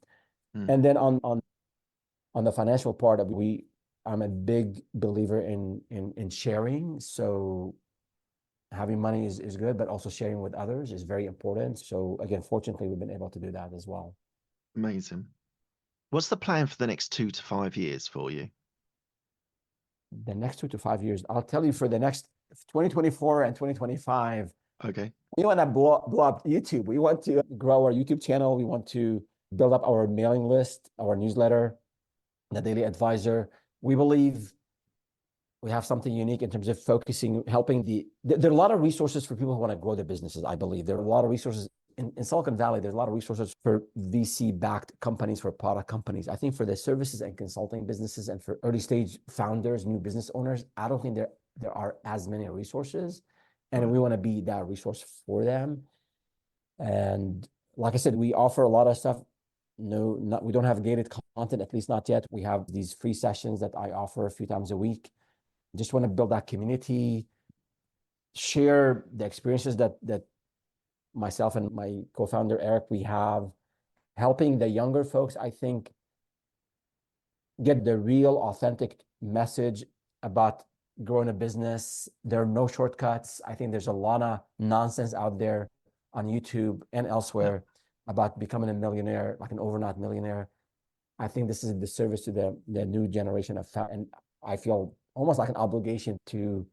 And then on the financial part of I'm a big believer in sharing. So having money is good, but also sharing with others is very important. So again, fortunately, we've been able to do that as well. Amazing. What's the plan for the next 2 to 5 years for you? The next 2 to 5 years, I'll tell you, for the next 2024 and 2025, Okay. we want to blow up YouTube. We want to grow our YouTube channel. We want to build up our mailing list, our newsletter, the Daily Advisor. We believe we have something unique in terms of focusing, helping there are a lot of resources for people who want to grow their businesses. I believe there are a lot of resources in Silicon Valley. There's a lot of resources for VC-backed companies, for product companies. I think for the services and consulting businesses and for early stage founders, new business owners, I don't think there are as many resources, and we want to be that resource for them. And like I said, we offer a lot of stuff. We don't have gated content, at least not yet. We have these free sessions that I offer a few times a week. Just want to build that community, share the experiences that myself and my co-founder Eric, we have, helping the younger folks, I think, get the real authentic message about growing a business. There are no shortcuts. I think there's a lot of nonsense out there on YouTube and elsewhere about becoming a millionaire, like an overnight millionaire. I think this is a disservice to the new generation of and I feel almost like an obligation to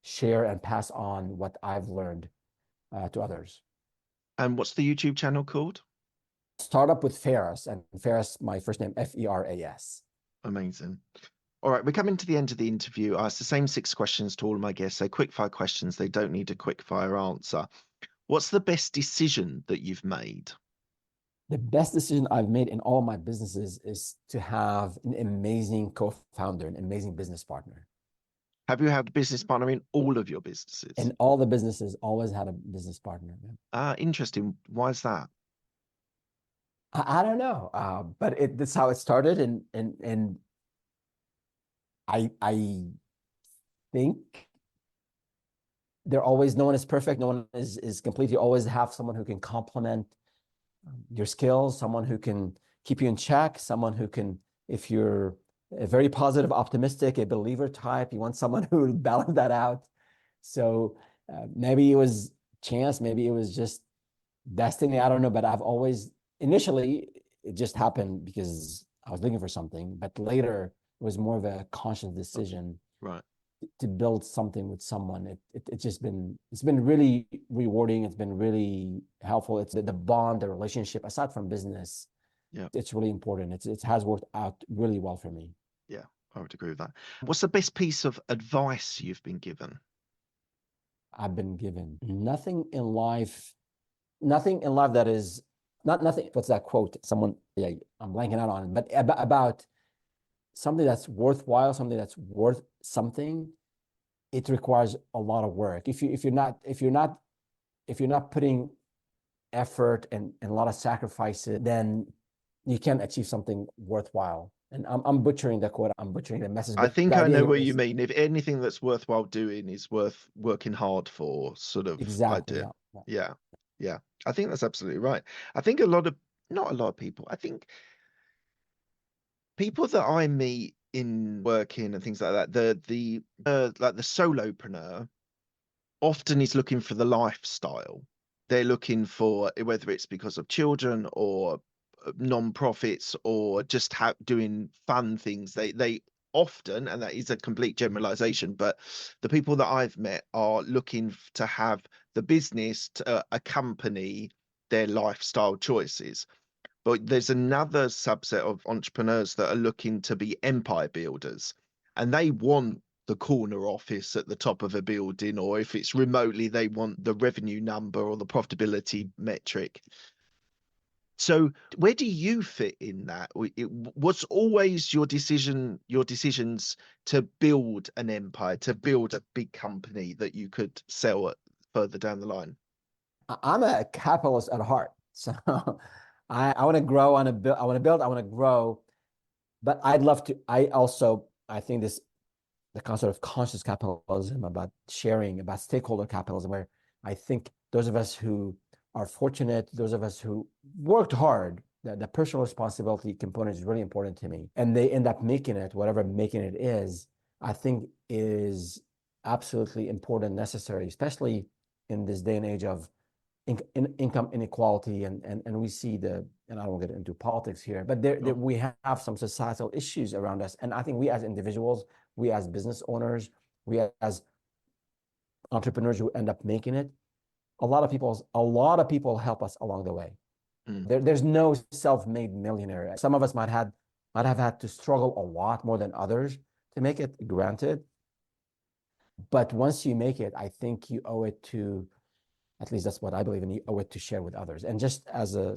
share and pass on what I've learned to others. And what's the YouTube channel called? Startup with Feras, and Feras, my first name, Feras. Amazing. All right, we're coming to the end of the interview. I ask the same 6 questions to all of my guests. They're quick fire questions. They don't need a quick fire answer. What's the best decision that you've made? The best decision I've made in all my businesses is to have an amazing co-founder, an amazing business partner. Have you had a business partner in all of your businesses? In all the businesses, always had a business partner. Interesting. Why is that? I don't know, but that's how it started, and I think no one is perfect. No one is completely. Always have someone who can complement your skills, someone who can keep you in check, someone who can, if you're a very positive, optimistic, a believer type, you want someone who will balance that out. So maybe it was chance, maybe it was just destiny, I don't know, but I've always, initially, it just happened because I was looking for something, but later it was more of a conscious decision. Right. To build something with someone. It's been really rewarding. It's been really helpful. It's the bond, the relationship, aside from business. Yeah, it's really important. It has worked out really well for me. Yeah, I would agree with that. What's the best piece of advice you've been given? I've been given nothing in life that is nothing. What's that quote? Someone, yeah, I'm blanking out on it, but about something that's worthwhile, something that's worth something, it requires a lot of work. If you're not putting effort and a lot of sacrifices, then you can't achieve something worthwhile. And I'm butchering the quote, I'm butchering the message. I think I know what you mean. If anything that's worthwhile doing is worth working hard for, sort of exactly, idea. Yeah. I think that's absolutely right. I think not a lot of people, I think people that I meet in working and things like that, the like the solopreneur often is looking for the lifestyle. They're looking for, whether it's because of children or non-profits or just doing fun things, they often, and that is a complete generalization, but the people that I've met are looking to have the business to accompany their lifestyle choices. But there's another subset of entrepreneurs that are looking to be empire builders, and they want the corner office at the top of a building, or if it's remotely, they want the revenue number or the profitability metric. So where do you fit in that? What's always your decisions to build an empire, to build a big company that you could sell further down the line? I'm a capitalist at heart. So I want to grow, I want to build, I want to grow, but I'd love to. I think the concept of conscious capitalism, about sharing, about stakeholder capitalism, where I think those of us who are fortunate, those of us who worked hard, the personal responsibility component is really important to me. And they end up making it, whatever making it is, I think is absolutely important, necessary, especially in this day and age of income inequality. And we see and I won't get into politics here, but we have some societal issues around us. And I think we as individuals, we as business owners, we as entrepreneurs who end up making it, a lot of people help us along the way. There's no self-made millionaire. Some of us might have had to struggle a lot more than others to make it, granted. But once you make it, I think you owe it to, at least that's what I believe in, you owe it to share with others. And just as a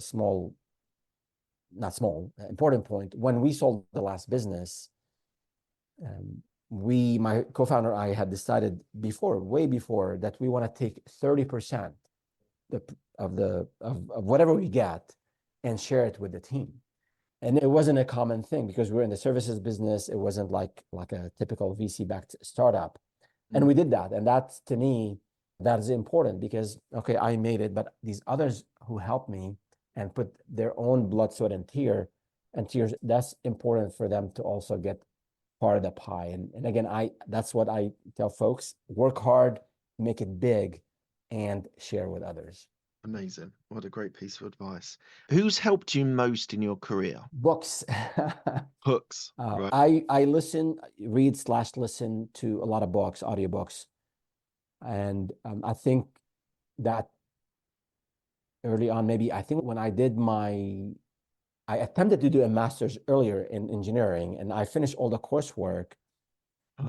important point, when we sold the last business, my co-founder and I had decided way before, that we want to take 30% of whatever we get and share it with the team. And it wasn't a common thing because we're in the services business. It wasn't like a typical VC-backed startup. And we did that. And that, to me, that is important because, okay, I made it, but these others who helped me and put their own blood, sweat, and tears, that's important for them to also get part of the pie. And again, that's what I tell folks: work hard, make it big, and share with others. Amazing. What a great piece of advice. Who's helped you most in your career? Books. Books. Right. I read/listen to a lot of books, audiobooks. And I think that early on, maybe, I think when I attempted to do a master's earlier in engineering, and I finished all the coursework,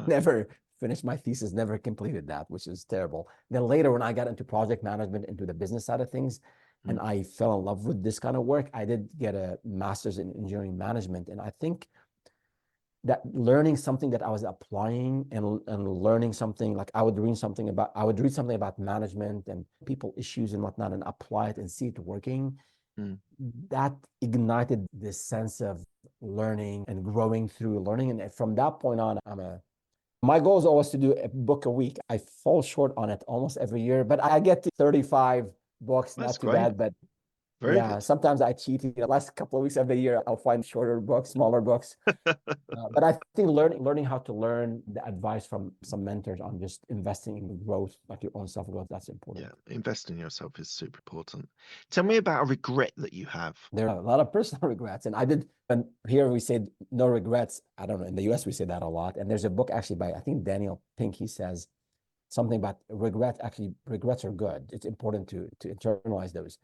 never finished my thesis, never completed that, which is terrible. Then later, when I got into project management, into the business side of things, and I fell in love with this kind of work, I did get a master's in engineering management. And I think that learning something that I was applying and learning something, like I would read something about management and people issues and whatnot, and apply it and see it working. That ignited this sense of learning and growing through learning. And from that point on, my goal is always to do a book a week. I fall short on it almost every year, but I get to 35 books. That's not too great. bad, but Very good. Sometimes I cheat. The last couple of weeks of the year, I'll find shorter books, smaller books. But I think learning how to learn the advice from some mentors on just investing in growth, like your own self-growth, that's important. Yeah, investing in yourself is super important. Tell me about a regret that you have. There are a lot of personal regrets. And here we say no regrets. I don't know. In the US, we say that a lot. And there's a book actually by, I think, Daniel Pink. He says something about regret. Actually, regrets are good. It's important to internalize those.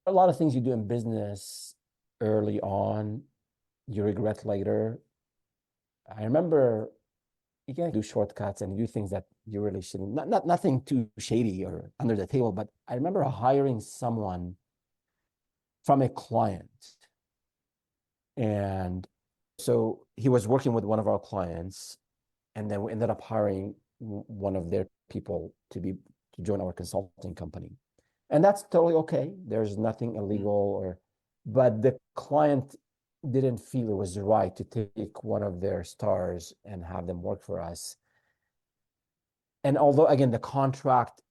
A lot of things you do in business early on, you regret later. I remember you can do shortcuts and do things that you really shouldn't. Nothing too shady or under the table, but I remember hiring someone from a client. And so he was working with one of our clients, and then we ended up hiring one of their people to join our consulting company. And that's totally okay. There's nothing illegal, but the client didn't feel it was right to take one of their stars and have them work for us. And although, again, the contract,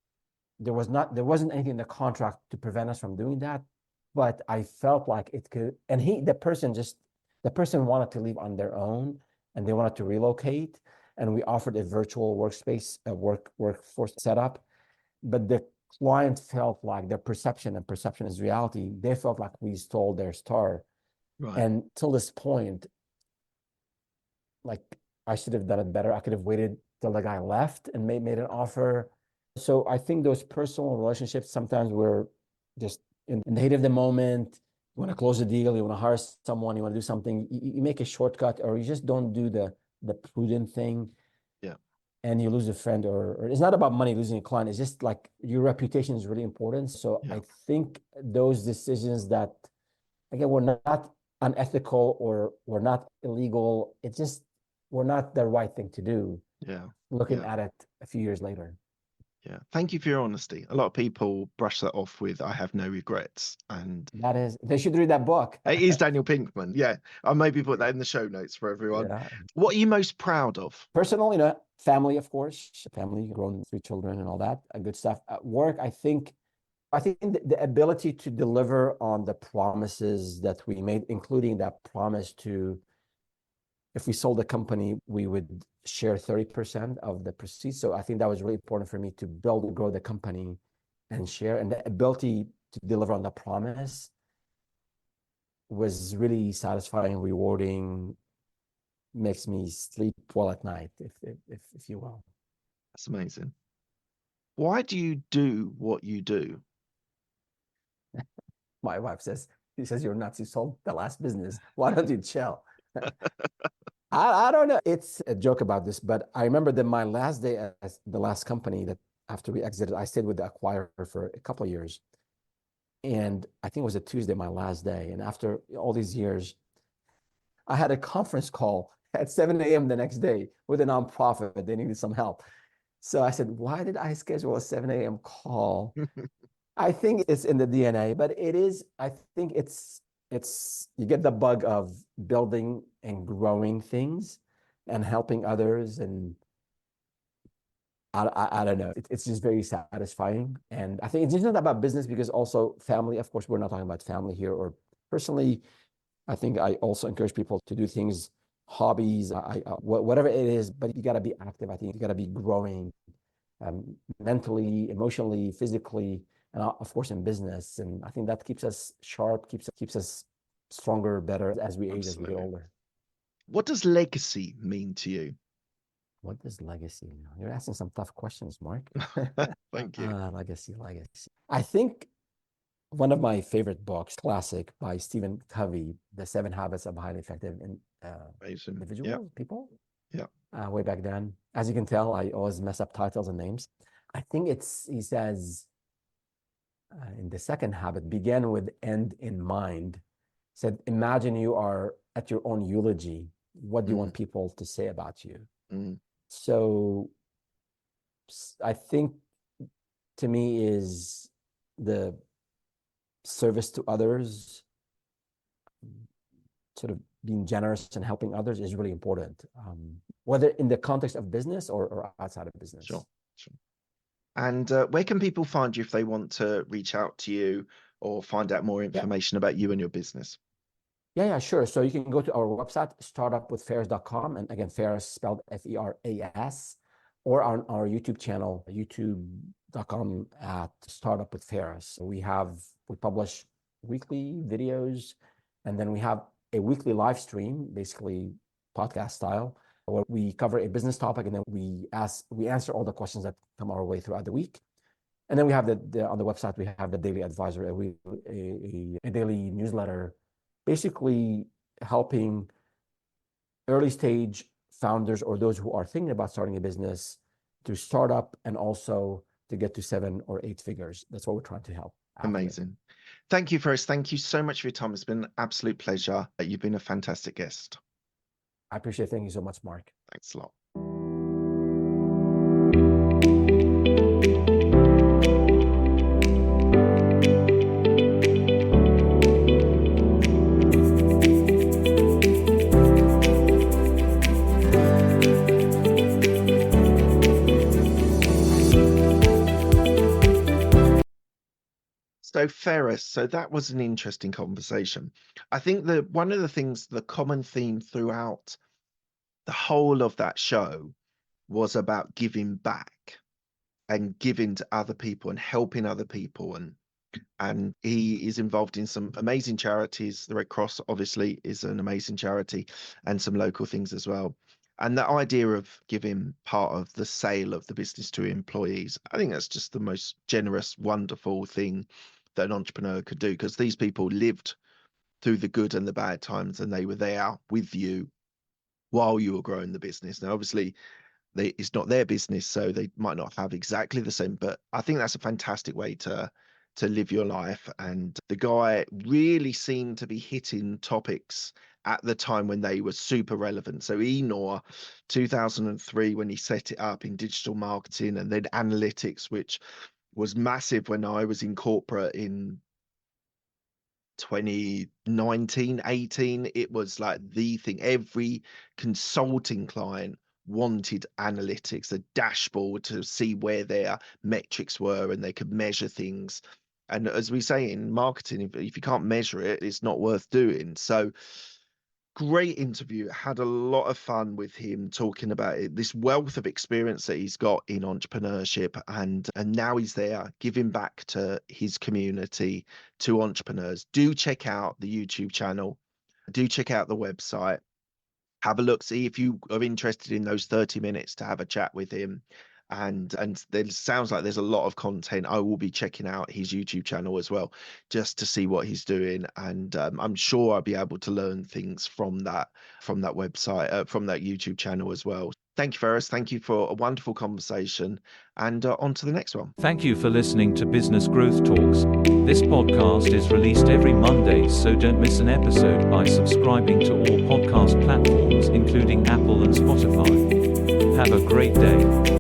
there wasn't anything in the contract to prevent us from doing that, but I felt like it could. And the person wanted to leave on their own, and they wanted to relocate. And we offered a virtual workspace, a workforce setup, but the client felt like their perception is reality. They felt like we stole their star. Right. And till this point, like, I should have done it better. I could have waited till the guy left and made an offer. So I think those personal relationships, sometimes we're just in the heat of the moment. You want to close a deal, you want to hire someone, you want to do something, you make a shortcut, or you just don't do the prudent thing. and you lose a friend, or it's not about money, losing a client. It's just like your reputation is really important. So Yeah. I think those decisions that, again, were not unethical or were not illegal. It just were not the right thing to do. Yeah. Looking Yeah. at it a few years later. Yeah. Thank you for your honesty. A lot of people brush that off with "I have no regrets," and That is, they should read that book. it is Daniel Pinkman. Yeah. I'll maybe put that in the show notes for everyone. Yeah. What are you most proud of? Personal, family, of course, family, grown 3 children and all that good stuff. At work, I think the ability to deliver on the promises that we made, including that promise to, if we sold the company, we would share 30% of the proceeds. So I think that was really important for me to build and grow the company and share. And the ability to deliver on the promise was really satisfying, rewarding, makes me sleep well at night, if you will. That's amazing. Why do you do what you do? My wife says, you're nuts. You sold the last business. Why don't you chill? I don't know. It's a joke about this, but I remember that my last day at the last company, that after we exited, I stayed with the acquirer for a couple of years. And I think it was a Tuesday, my last day. And after all these years, I had a conference call at 7 a.m. the next day with a nonprofit. They needed some help. So I said, why did I schedule a 7 a.m. call? I think it's in the DNA, but it is, I think it's, you get the bug of building and growing things and helping others. And I don't know, it's just very satisfying. And I think it's just not about business, because also family, of course, we're not talking about family here, or personally, I think I also encourage people to do things, hobbies, whatever it is, but you got to be active. I think you got to be growing mentally, emotionally, physically, and of course in business. And I think that keeps us sharp, keeps us stronger, better as we age, as we get older. What does legacy mean to you? What is legacy? You're asking some tough questions, Mark. Thank you. Legacy. I think one of my favorite books, classic, by Stephen Covey, The 7 Habits of Highly Effective Individuals, people. Yeah. Way back then. As you can tell, I always mess up titles and names. I think he says, in the second habit, begin with end in mind. Said, imagine you are at your own eulogy. What do you want people to say about you? So I think, to me, is the service to others, sort of being generous and helping others, is really important, whether in the context of business or outside of business. Sure. And where can people find you if they want to reach out to you or find out more information about you and your business? Yeah, sure. So you can go to our website, startupwithferas.com. And again, Feras spelled Feras, or on our YouTube channel, youtube.com at Startup with Feras. We publish weekly videos, and then we have a weekly live stream, basically podcast style, where we cover a business topic, and then we answer all the questions that come our way throughout the week. And then we have on the website, we have the daily advisor, a daily newsletter, basically helping early stage founders or those who are thinking about starting a business to start up, and also to get to 7 or 8 figures. That's what we're trying to help. Amazing. Thank you, Feras. Thank you so much for your time. It's been an absolute pleasure. You've been a fantastic guest. I appreciate it. Thank you so much, Mark. Thanks a lot. So Feras, so that was an interesting conversation. I think that one of the things, the common theme throughout the whole of that show was about giving back and giving to other people and helping other people. And he is involved in some amazing charities. The Red Cross obviously is an amazing charity, and some local things as well. And the idea of giving part of the sale of the business to employees, I think that's just the most generous, wonderful thing that an entrepreneur could do, because these people lived through the good and the bad times, and they were there with you while you were growing the business. Now, obviously, it's not their business, so they might not have exactly the same. But I think that's a fantastic way to live your life. And the guy really seemed to be hitting topics at the time when they were super relevant. So Enor, 2003, when he set it up in digital marketing, and then analytics, which was massive when I was in corporate in 2019, 18. It was like the thing. Every consulting client wanted analytics, a dashboard to see where their metrics were and they could measure things. And as we say in marketing, if you can't measure it, it's not worth doing. So great interview. Had a lot of fun with him talking about it, this wealth of experience that he's got in entrepreneurship, and now he's there giving back to his community, to entrepreneurs. Do check out the YouTube channel. Do check out the website. Have a look, see if you are interested in those 30 minutes to have a chat with him. And there sounds like there's a lot of content. I will be checking out his YouTube channel as well, just to see what he's doing. And I'm sure I'll be able to learn things from that website, from that YouTube channel as well. Thank you, Feras. Thank you for a wonderful conversation. And on to the next one. Thank you for listening to Business Growth Talks. This podcast is released every Monday, so don't miss an episode by subscribing to all podcast platforms, including Apple and Spotify. Have a great day.